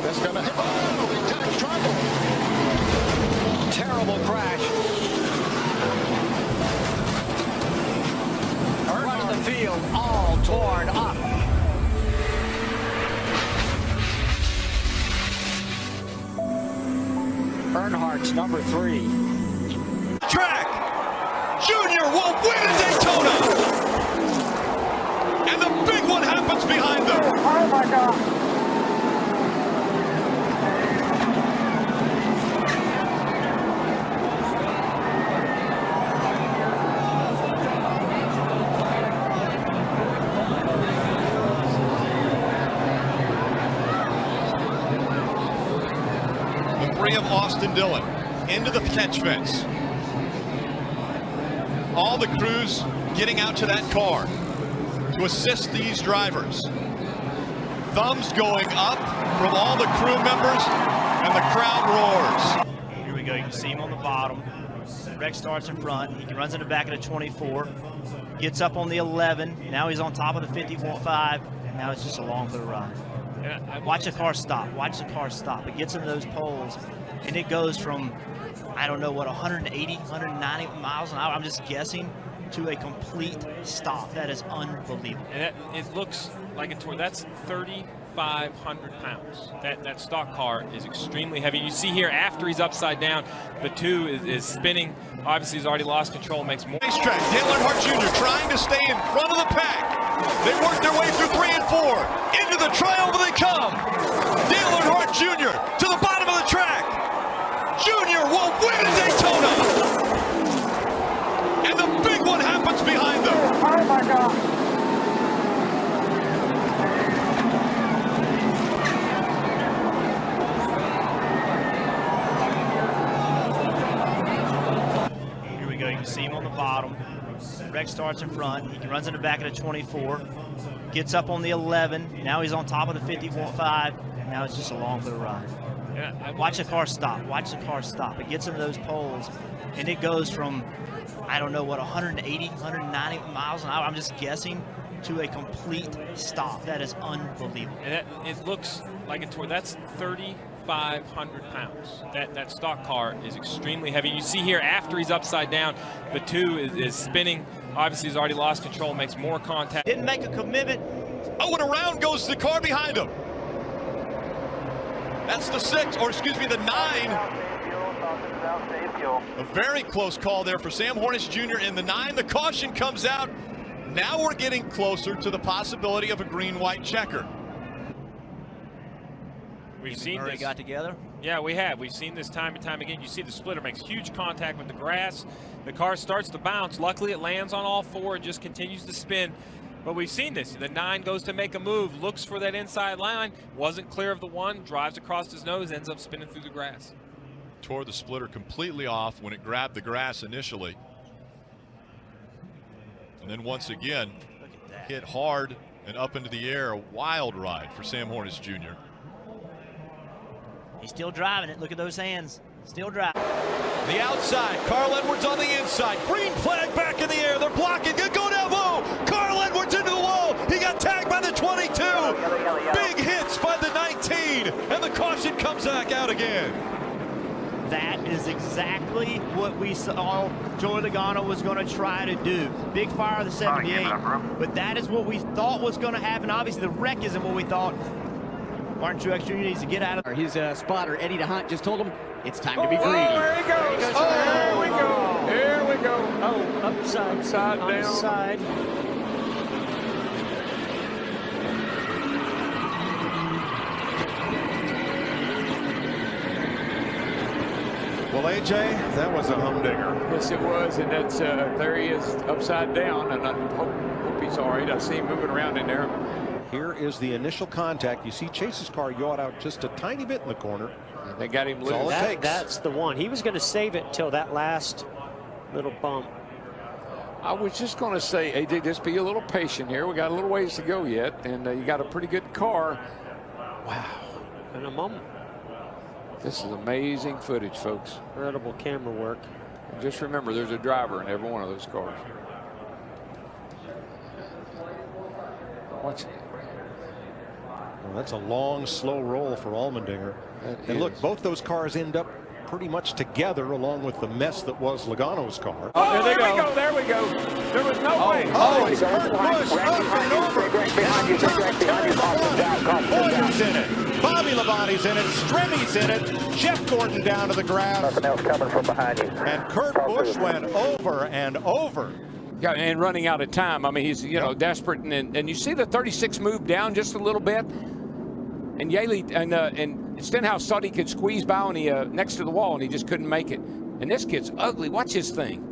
one is going to hit. Oh, big time trouble. Terrible crash. Front of the field, all torn up. Earnhardt's number 3. Track. Junior will win at Daytona. And the big one happens behind them. Oh my God. Of Austin Dillon into the catch fence. All the crews getting out to that car to assist these drivers. Thumbs going up from all the crew members, and the crowd roars. Here we go. You can see him on the bottom. Rex starts in front. He runs in the back of the 24. Gets up on the 11. Now he's on top of the 51.5. And now it's just along for the ride. Watch the car stop. Watch the car stop. It gets into those poles, and it goes from, I don't know what, 180, 190 miles an hour, I'm just guessing, to a complete stop. That is unbelievable. And it looks like that's 3,500 pounds. That stock car is extremely heavy. You see here, after he's upside down, the 2 is spinning. Obviously, he's already lost control. Makes more. Racetrack. Dale Earnhardt Jr. trying to stay in front of the pack. They work their way through 3 and 4. Into the trioval they come. Dale Earnhardt Jr. to the bottom of the track. Junior will win at Daytona. And the big one happens behind them. Oh my God. Here we go. You can see him on the bottom. Rex starts in front. He runs in the back of the 24. Gets up on the 11. Now he's on top of the 51.5. And now it's just along for the ride. Watch the car stop. Watch the car stop. It gets into those poles, and it goes from, I don't know what, 180, 190 miles an hour, I'm just guessing, to a complete stop. That is unbelievable. And it looks like that's 3,500 pounds. That stock car is extremely heavy. You see here, after he's upside down, the 2 is spinning. Obviously, he's already lost control. Makes more contact. Didn't make a commitment. Oh, and around goes the car behind him. That's the 6, or excuse me, the 9. A very close call there for Sam Hornish Jr. in the 9. The caution comes out. Now we're getting closer to the possibility of a green-white checker. We've seen They this. got together. Yeah, we have. We've seen this time and time again. You see the splitter makes huge contact with the grass. The car starts to bounce. Luckily, it lands on all 4 and just continues to spin. But we've seen this. The 9 goes to make a move, looks for that inside line, wasn't clear of the 1, drives across his nose, ends up spinning through the grass. Tore the splitter completely off when it grabbed the grass initially. And then once again, hit hard and up into the air. A wild ride for Sam Hornish Jr. He's still driving it. Look at those hands. Still driving. The outside, Carl Edwards on the inside. Green flag back in the air. They're blocking. Good go down low. Carl Edwards into the wall. He got tagged by the 22. Big hits by the 19. And the caution comes back out again. That is exactly what we saw Joey Logano was going to try to do. Big fire of the 78. But that is what we thought was going to happen. Obviously, the wreck isn't what we thought. Martin Truex Jr. needs to get out of there. His spotter, Eddie DeHunt, just told him it's time to be greedy. There he goes. There we go. Here we go. Oh, upside down. Side. Well, AJ, that was a humdinger. Yes, it was, and that's there he is upside down, and I hope he's all right. I see him moving around in there. Here is the initial contact. You see Chase's car yawed out just a tiny bit in the corner. They got him loose. That's the one. He was going to save it till that last little bump. I was just going to say, AJ, just be a little patient here. We got a little ways to go yet, and you got a pretty good car. Wow. In a moment. This is amazing footage, folks. Incredible camera work. And just remember, there's a driver in every one of those cars. Watch it. Well, that's a long, slow roll for Allmendinger. And look, both those cars end up pretty much together along with the mess that was Logano's car. Oh, there we go. There we go. There was no way. Oh, it's Kurt Busch up and over. Boyer's in it. Bobby Labonte's in it. Stremmy's in it. Jeff Gordon down to the ground. Nothing else coming from behind you. And Kurt Busch went over and over. Yeah, and running out of time. I mean, he's, desperate. And you see the 36 move down just a little bit. And Yaley and Stenhouse thought he could squeeze by on the next to the wall, and he just couldn't make it. And this kid's ugly. Watch his thing.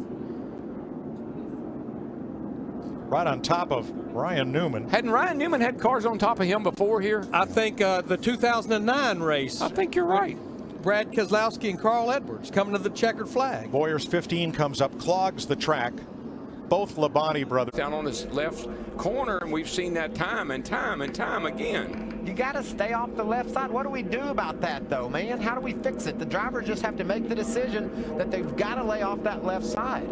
Right on top of Ryan Newman. Hadn't Ryan Newman had cars on top of him before here? I think the 2009 race. I think you're right. Brad Keselowski and Carl Edwards coming to the checkered flag. Boyer's 15 comes up, clogs the track. Both Labonte brothers. Down on his left corner, and we've seen that time and time and time again. You got to stay off the left side. What do we do about that, though, man? How do we fix it? The drivers just have to make the decision that they've got to lay off that left side.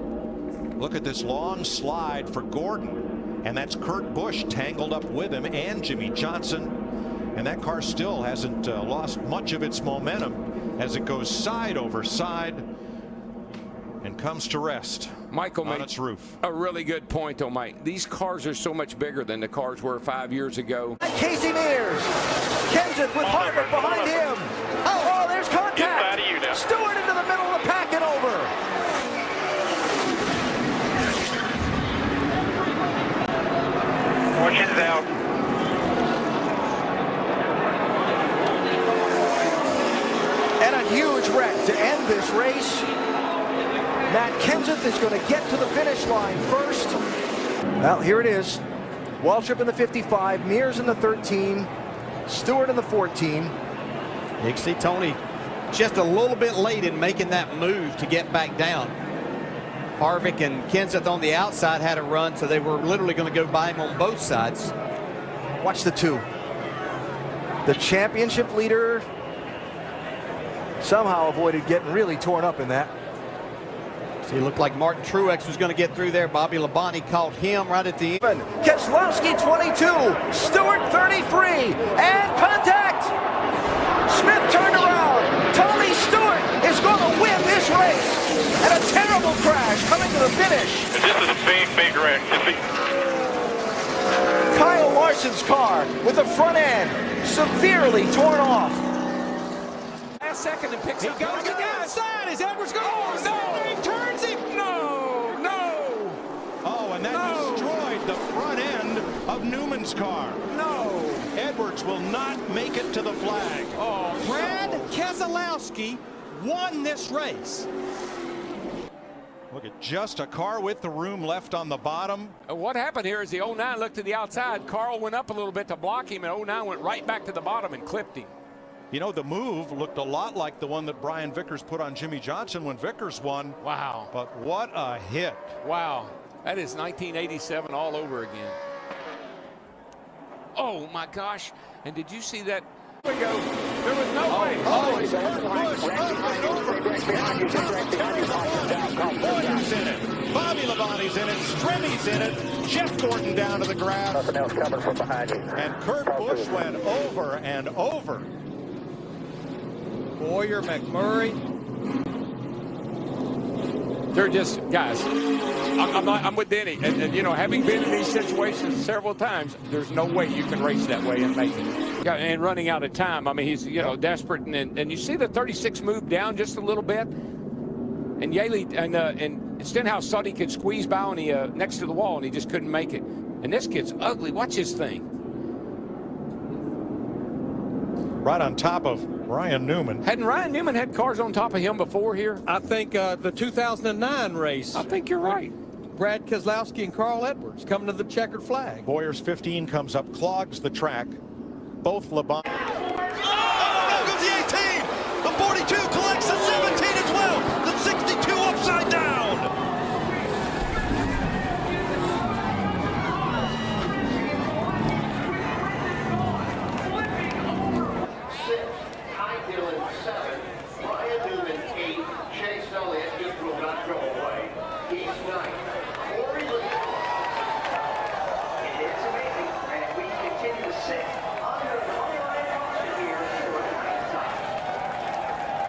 Look at this long slide for Gordon. And that's Kurt Busch tangled up with him and Jimmy Johnson. And that car still hasn't lost much of its momentum as it goes side over side and comes to rest. Michael on made its roof. A really good point, though, Mike. These cars are so much bigger than the cars were 5 years ago. Casey Mears. Kenseth with Harvick behind him. Oh, there's contact. Stewart into the middle of the pack and over. Fortune's out. And a huge wreck to end this race. Matt Kenseth is going to get to the finish line first. Well, here it is. Waltrip in the 55, Mears in the 13, Stewart in the 14. You can see Tony just a little bit late in making that move to get back down. Harvick and Kenseth on the outside had a run, so they were literally going to go by him on both sides. Watch the two. The championship leader somehow avoided getting really torn up in that. So he looked like Martin Truex was going to get through there. Bobby Labonte caught him right at the end. Keselowski 22, Stewart 33, and contact! Smith turned around. Tony Stewart is going to win this race. And a terrible crash coming to the finish. This is a big, big wreck. Kyle Larson's car with the front end severely torn off. Last second and picks up. He goes to the outside. Is Edwards going? Oh, no! He turns him. No! Oh, and that destroyed the front end of Newman's car. No! Edwards will not make it to the flag. Oh, Brad Keselowski won this race. Look at just a car with the room left on the bottom. What happened here is the 09 looked to the outside. Carl went up a little bit to block him, and 09 went right back to the bottom and clipped him. You know, the move looked a lot like the one that Brian Vickers put on Jimmy Johnson when Vickers won. Wow. But what a hit. Wow. That is 1987 all over again. Oh, my gosh. And did you see that? There we go. There was no way. Oh, it's Kurt Busch up and over. Boyer's in it. Bobby Labonte's in it. Stremmy's in it. Jeff Gordon down to the ground. Nothing else coming from behind you. And Kurt Busch went over and over. Boyer, McMurray. They're just, guys, I'm with Denny. And, you know, having been in these situations several times, there's no way you can race that way and make it. Yeah, and running out of time. I mean, he's, desperate. And you see the 36 move down just a little bit. And Yaley and Stenhouse thought he could squeeze by on the next to the wall, and he just couldn't make it. And this kid's ugly. Watch his thing. Right on top of Ryan Newman. Hadn't Ryan Newman had cars on top of him before here? I think the 2009 race. I think you're right. Brad Keselowski and Carl Edwards coming to the checkered flag. Boyer's 15 comes up, clogs the track. Both Labonte.